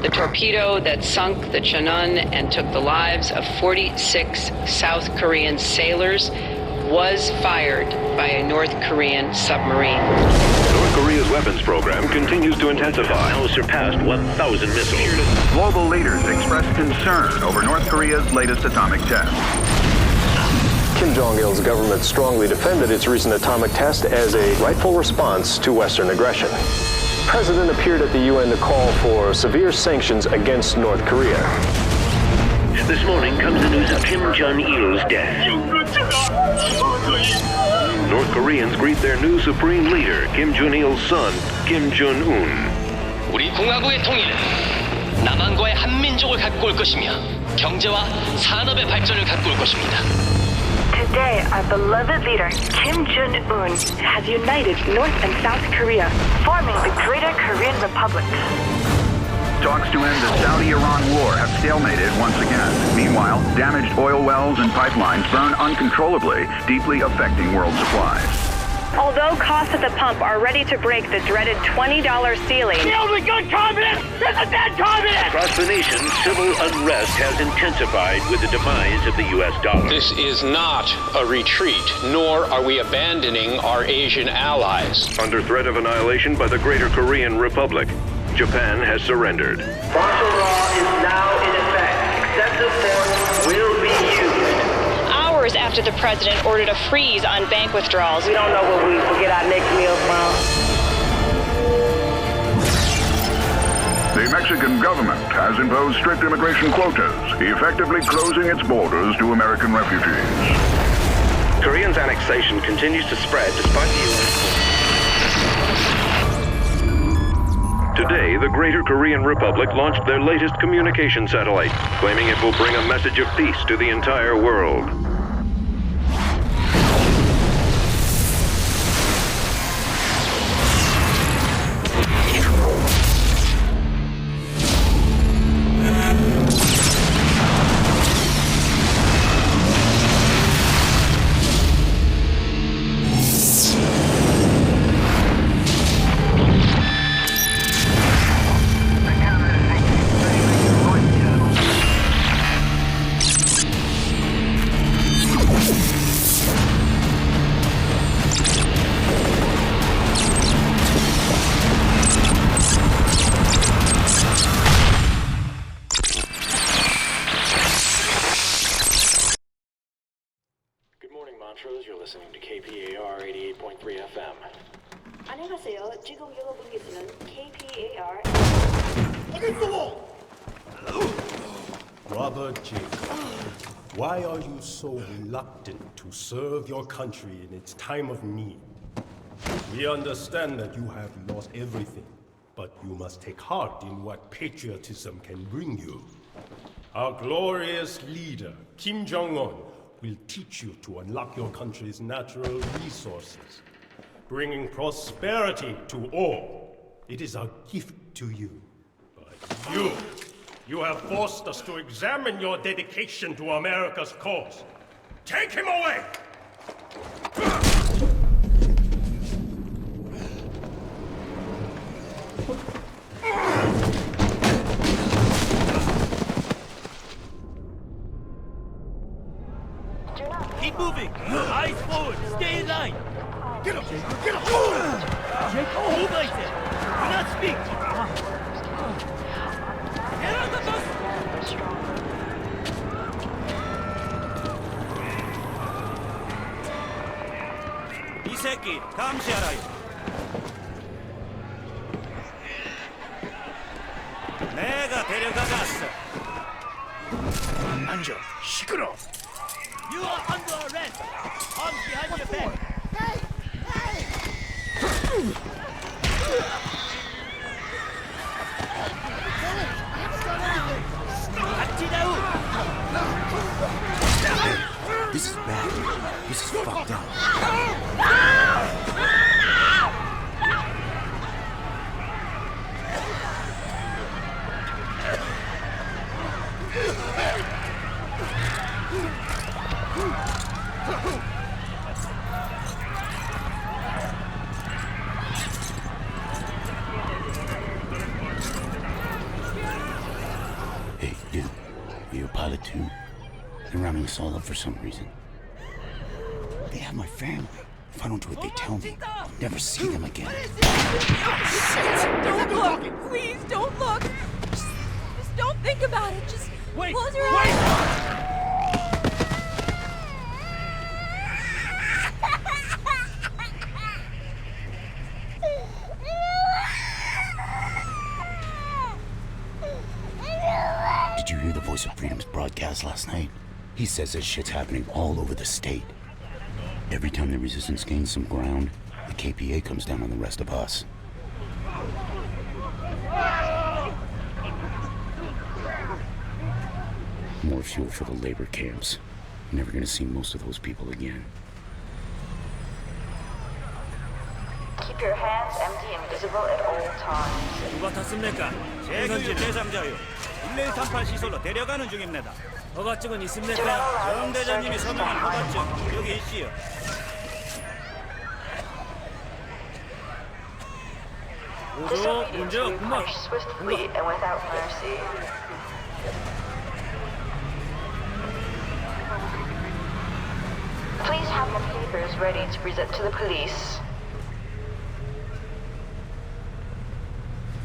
The torpedo that sunk the Cheonan and took the lives of 46 South Korean sailors was fired by a North Korean submarine. North Korea's weapons program continues to intensify. Now surpassed 1,000 missiles. Global leaders expressed concern over North Korea's latest atomic test. Kim Jong-il's government strongly defended its recent atomic test as a rightful response to Western aggression. The president appeared at the UN to call for severe sanctions against North Korea. This morning comes the news of Kim Jong-il's death. North Koreans greet their new supreme leader, Kim Jong-il's son, Kim Jong-un. 우리 공화국의 통일은 남한과의 한민족을 갖고 올 것이며 경제와 산업의 발전을 갖고 올 것입니다. Today, our beloved leader, Kim Jong-un, has united North and South Korea, forming the Greater Korean Republic. Talks to end the Saudi-Iran war have stalemated once again. Meanwhile, damaged oil wells and pipelines burn uncontrollably, deeply affecting world supplies. Although costs at the pump are ready to break the dreaded $20 ceiling, the only good communist is a dead communist! Across the nation, civil unrest has intensified with the demise of the U.S. dollar. This is not a retreat, nor are we abandoning our Asian allies. Under threat of annihilation by the Greater Korean Republic, Japan has surrendered. Martial law is now in effect. Excessive force will be used. Hours after the president ordered a freeze on bank withdrawals. We don't know where we will get our next meal from. The Mexican government has imposed strict immigration quotas, effectively closing its borders to American refugees. Koreans' annexation continues to spread despite the U.S. Today, the Greater Korean Republic launched their latest communication satellite, claiming it will bring a message of peace to the entire world. You're listening to KPAR 88.3 FM. 안녕하세요. 지금 여러분께서는 KPAR Against the wall! Robert J. Why are you so reluctant to serve your country in its time of need? We understand that you have lost everything, but you must take heart in what patriotism can bring you. Our glorious leader, Kim Jong-un, will teach you to unlock your country's natural resources, bringing prosperity to all. It is a gift to you. But you have forced us to examine your dedication to America's cause. Take him away! Keep moving! Eyes forward! Stay in line! Get up! Get up! Move like that! Do not speak! Get on the bus! 이 새끼 감시하라요. 내가 데려가갔어. 앉아, 시끄러. You are under arrest. Arms behind your back. Hey! Hey! This is bad. This is fucked up. too. They're rounding us all up for some reason. They have my family. If I don't do what they tell me, I'll never see them again. Don't look! Please don't look! Just don't think about it. Just close your eyes. Did you hear the Voice of Freedom's broadcast last night? He says this shit's happening all over the state. Every time the resistance gains some ground, the KPA comes down on the rest of us. More fuel for the labor camps. Never gonna see most of those people again. Keep your hands empty and visible at all times. 누가 탔습니까? 재선지 대상자요. 1138 시설로 데려가는 중입니다. 허가증은 있습니까? 정 대장님이 서명한 허가증 여기 있지요. 모두 문제 없구만. Swiftly and without mercy. Please have the papers ready to present to the police.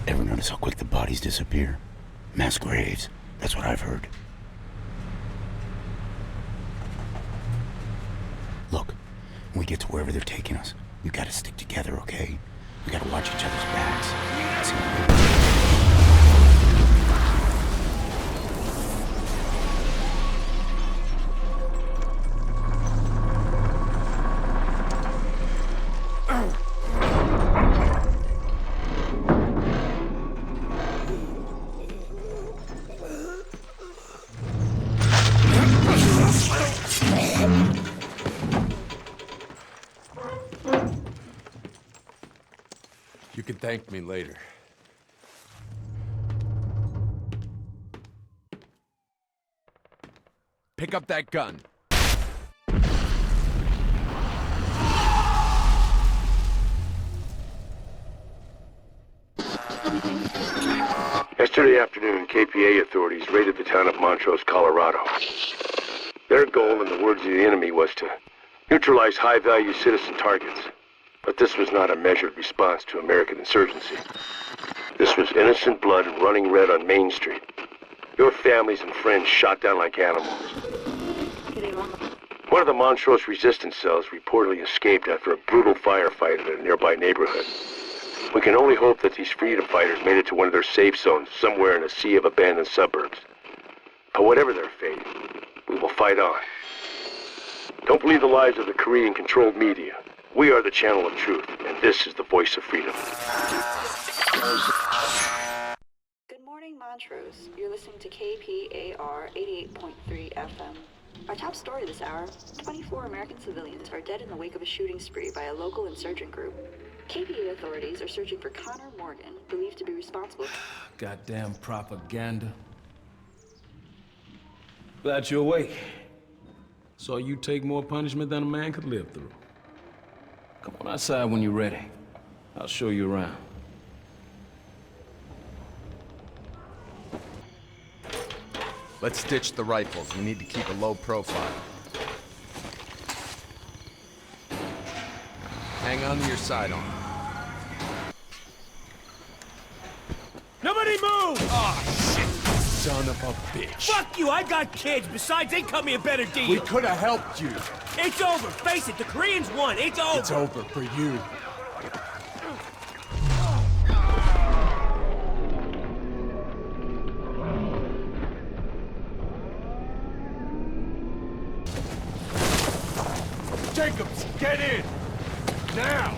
Ever notice how quick the bodies disappear? Mass graves. That's what I've heard. Look, when we get to wherever they're taking us, we gotta stick together, okay? We gotta watch each other's backs. That's the only way. You can thank me later. Pick up that gun. Yesterday afternoon, KPA authorities raided the town of Montrose, Colorado. Their goal, in the words of the enemy, was to neutralize high-value citizen targets. But this was not a measured response to American insurgency. This was innocent blood running red on Main Street. Your families and friends shot down like animals. One of the Montrose resistance cells reportedly escaped after a brutal firefight in a nearby neighborhood. We can only hope that these freedom fighters made it to one of their safe zones somewhere in a sea of abandoned suburbs. But whatever their fate, we will fight on. Don't believe the lies of the Korean-controlled media. We are the channel of truth, and this is the voice of freedom. Good morning, Montrose. You're listening to KPAR 88.3 FM. Our top story this hour, 24 American civilians are dead in the wake of a shooting spree by a local insurgent group. KPA authorities are searching for Connor Morgan, believed to be responsible. Goddamn propaganda. Glad you're awake. Saw you take more punishment than a man could live through. Come on outside when you're ready. I'll show you around. Let's ditch the rifles. We need to keep a low profile. Hang on to your sidearm. Nobody move! Oh, shit! Son of a bitch. Fuck you! I got kids. Besides, they cut me a better deal. We could have helped you. It's over. Face it, the Koreans won. It's over. It's over for you. Jacobs, get in! Now!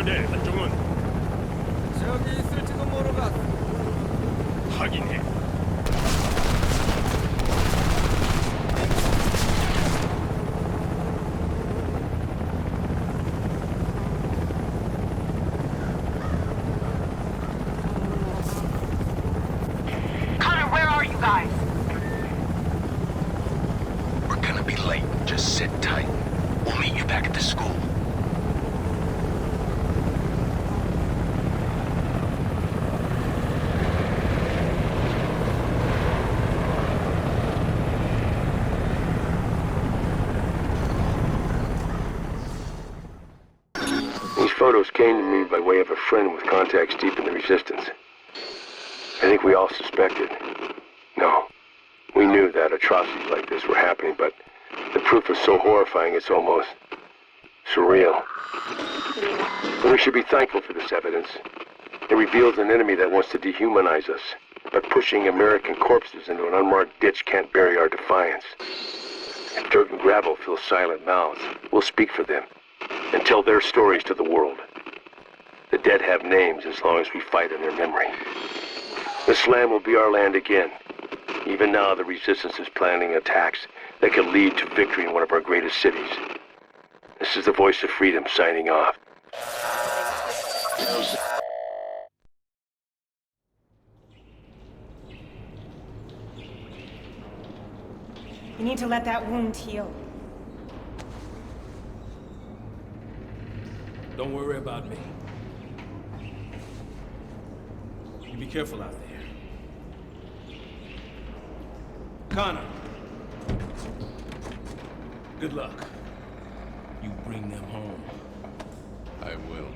네, 한정은 저기 있을지도 모르겠어. 확인해. photos came to me by way of a friend with contacts deep in the Resistance. I think we all suspected. No, we knew that atrocities like this were happening, but the proof is so horrifying it's almost surreal. But we should be thankful for this evidence. It reveals an enemy that wants to dehumanize us, but pushing American corpses into an unmarked ditch can't bury our defiance. If dirt and gravel fill silent mouths, we'll speak for them and tell their stories to the world. The dead have names as long as we fight in their memory. This land will be our land again. Even now, the Resistance is planning attacks that could lead to victory in one of our greatest cities. This is the Voice of Freedom signing off. You need to let that wound heal. Don't worry about me. You be careful out there. Connor. Good luck. You bring them home. I will.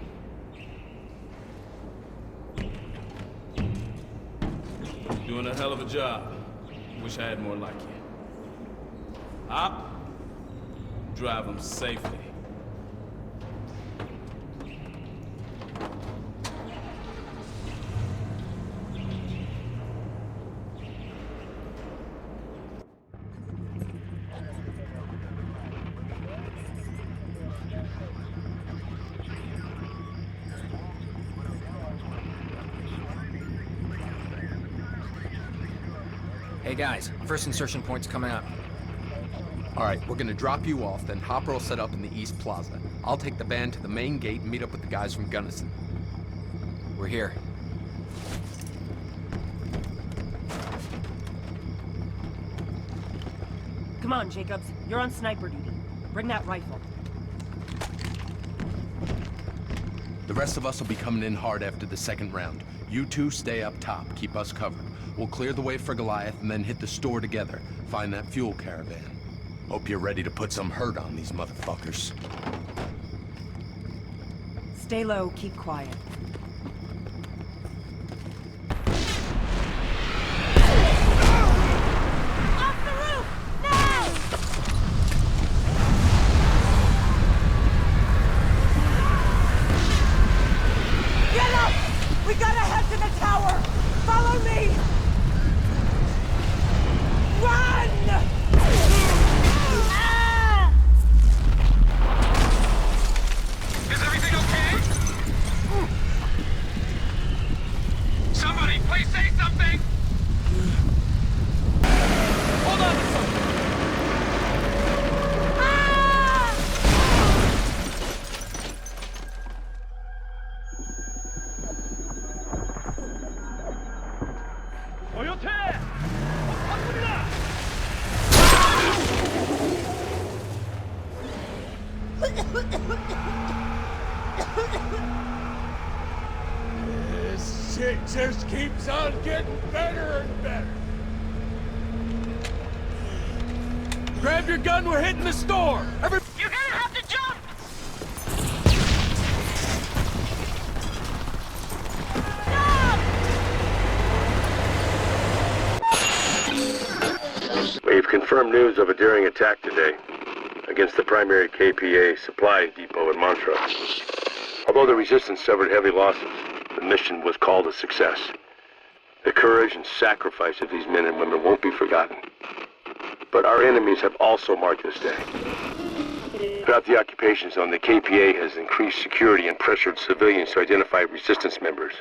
Doing a hell of a job. Wish I had more like you. Up. Drive them safely. Hey guys, first insertion point's coming up. Alright, we're gonna drop you off, then Hopper will set up in the East Plaza. I'll take the band to the main gate and meet up with the guys from Gunnison. We're here. Come on, Jacobs. You're on sniper duty. Bring that rifle. The rest of us will be coming in hard after the second round. You two stay up top, keep us covered. We'll clear the way for Goliath and then hit the store together. Find that fuel caravan. Hope you're ready to put some hurt on these motherfuckers. Stay low, keep quiet. Off the roof! Now! Get up! We gotta head to the tower! Follow me! Run! Ah! Is everything okay? Somebody, please say something! Hold on to something! Ah! This shit just keeps on getting better and better. Grab your gun, we're hitting the store! You're gonna have to jump! We've confirmed news of a daring attack today against the primary KPA supply depot in Montrose. Although the Resistance suffered heavy losses, the mission was called a success. The courage and sacrifice of these men and women won't be forgotten. But our enemies have also marked this day. Throughout the occupation zone, the KPA has increased security and pressured civilians to identify Resistance members.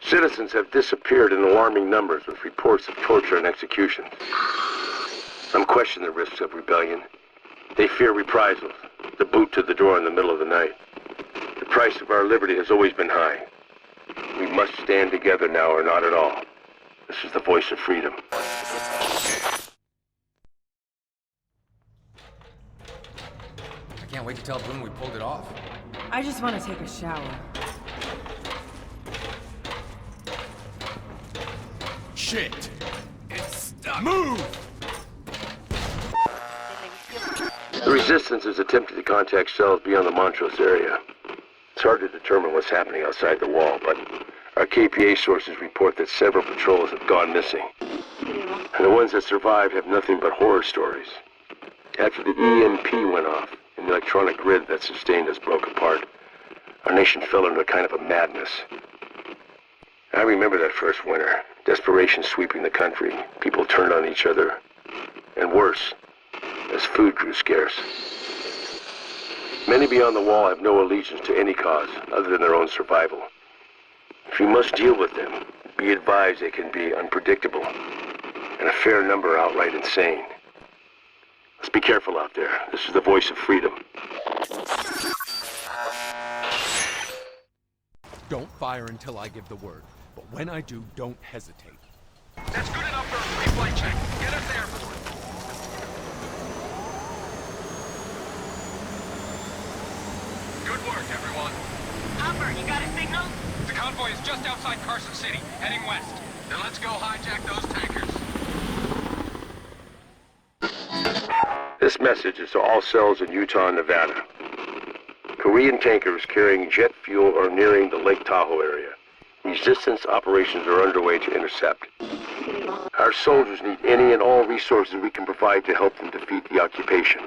Citizens have disappeared in alarming numbers with reports of torture and executions. Some question the risks of rebellion. They fear reprisals, the boot to the door in the middle of the night. The price of our liberty has always been high. We must stand together now or not at all. This is the Voice of Freedom. I can't wait to tell Boone we pulled it off. I just want to take a shower. Shit! It's stuck! Move! The Resistance is attempting to contact cells beyond the Montrose area. hard to determine what's happening outside the wall, but our KPA sources report that several patrols have gone missing. And the ones that survive have nothing but horror stories. After the EMP went off, and the electronic grid that sustained us broke apart, our nation fell into kind of a madness. I remember that first winter, desperation sweeping the country, people turned on each other, and worse, as food grew scarce. Many beyond the wall have no allegiance to any cause other than their own survival. If you must deal with them, be advised they can be unpredictable, and a fair number outright insane. Let's be careful out there. This is the voice of freedom. Don't fire until I give the word, but when I do, don't hesitate. That's good enough for a pre-flight check. Get us there for it. Good work, everyone. Hopper, you got a signal? The convoy is just outside Carson City, heading west. Then let's go hijack those tankers. This message is to all cells in Utah and Nevada. Korean tankers carrying jet fuel are nearing the Lake Tahoe area. Resistance operations are underway to intercept. Our soldiers need any and all resources we can provide to help them defeat the occupation.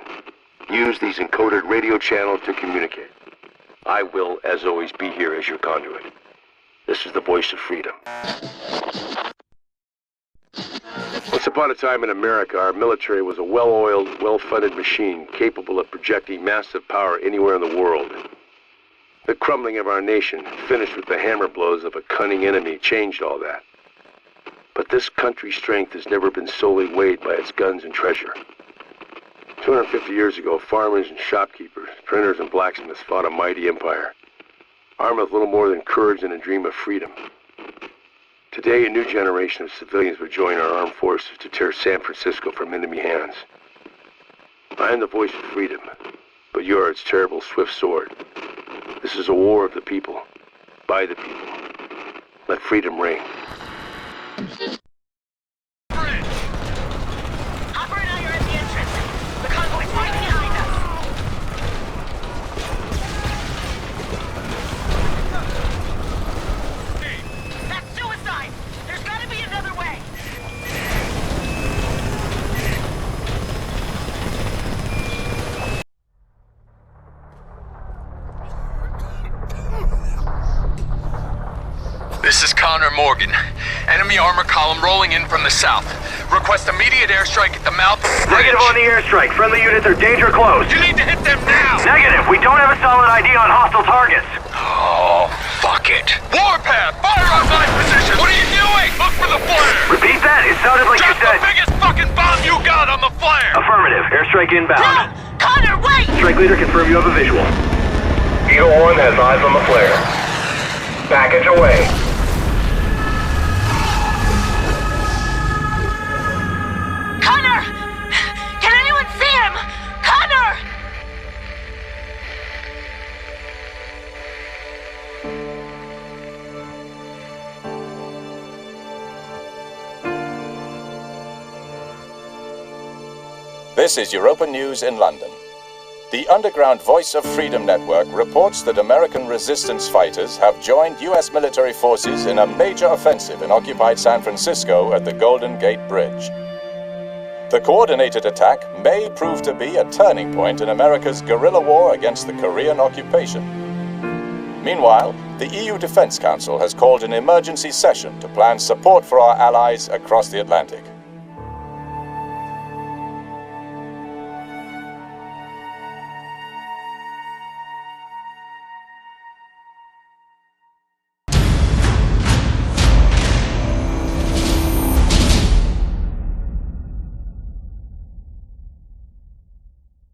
Use these encoded radio channels to communicate. I will, as always, be here as your conduit. This is the voice of freedom. Once upon a time in America, our military was a well-oiled, well-funded machine capable of projecting massive power anywhere in the world. The crumbling of our nation, finished with the hammer blows of a cunning enemy, changed all that. But this country's strength has never been solely weighed by its guns and treasure. 250 years ago, farmers and shopkeepers, printers and blacksmiths fought a mighty empire, armed with little more than courage and a dream of freedom. Today, a new generation of civilians would join our armed forces to tear San Francisco from enemy hands. I am the voice of freedom, but you are its terrible, swift sword. This is a war of the people, by the people. Let freedom ring. Hopper and I are at the entrance. The convoy's right behind us. That's suicide! There's gotta be another way! This is Connor Morgan. Enemy armor column rolling in from the south. Request immediate airstrike at the mouth of the bridge. Negative on the airstrike. Friendly units are danger close. You need to hit them now! Negative. We don't have a solid ID on hostile targets. Oh, fuck it. Warpath, fire on my position! What are you doing? Look for the flare! Repeat that. It sounded like you said... the biggest fucking bomb you got on the flare! Affirmative. Airstrike inbound. No! Connor, wait! Strike leader, confirm you have a visual. Eagle 1 has eyes on the flare. Package away. Connor! Can anyone see him? Connor! This is Europa News in London. The underground Voice of Freedom Network reports that American resistance fighters have joined U.S. military forces in a major offensive in occupied San Francisco at the Golden Gate Bridge. The coordinated attack may prove to be a turning point in America's guerrilla war against the Korean occupation. Meanwhile, the EU Defense Council has called an emergency session to plan support for our allies across the Atlantic.